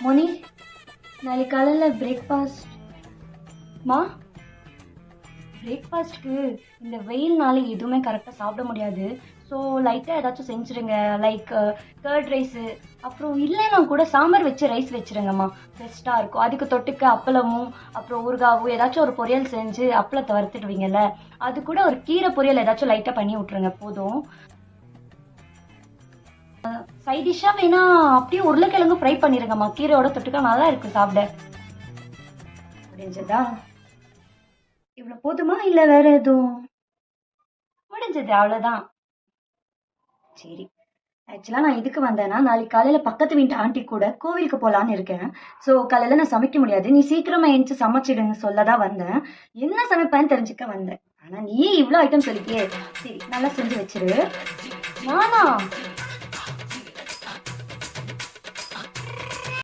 மோனி, நாளைக்கு காலையில் பிரேக்ஃபாஸ்ட்மா. பிரேக்ஃபாஸ்ட்க்கு இந்த வெயில்னால எதுவுமே கரெக்டாக சாப்பிட முடியாது. ஸோ லைட்டாக ஏதாச்சும் செஞ்சுருங்க. லைக் கர்ட் ரைஸு, அப்புறம் இல்லைன்னா கூட சாம்பார் வச்சு ரைஸ் வச்சுருங்கம்மா. பெஸ்ட்டாக இருக்கும். அதுக்கு தொட்டுக்க அப்பளமும் அப்புறம் ஊறுகாவும் ஏதாச்சும் ஒரு பொரியல் செஞ்சு அப்பளத்தை வறுத்துடுவீங்கல்ல, அது கூட ஒரு கீரை பொரியல் ஏதாச்சும் லைட்டாக பண்ணி விட்ருங்க போதும். சைட் டிஷ்ஷாக வேணா அப்படியே உருளைக்கிழங்கு ஃப்ரை பண்ணிடுங்கம்மா. கீரையோட தொட்டுக்க நல்லா இருக்கு சாப்பிட. முடிஞ்சதா? இவ்வளோ போதுமா இல்லை வேற எதுவும்? முடிஞ்சது, அவ்வளோதான். சரி. ஆக்சுவலாக நான் இதுக்கு வந்தேன்னா, நாளைக்கு காலையில் பக்கத்து வீட்டு ஆண்டி கூட கோவிலுக்கு போகலான்னு இருக்கேன். ஸோ காலையில் நான் சமைக்க முடியாது, நீ சீக்கிரமா எழுந்துச்சு சமைச்சிடுன்னு சொல்ல தான் வந்தேன். என்ன சமைப்பேன்னு தெரிஞ்சுக்க வந்தேன். ஆனால் நீயே இவ்வளோ ஐட்டம் சொல்லிட்டியே, சரி நல்லா செஞ்சு வச்சிரு. நானா?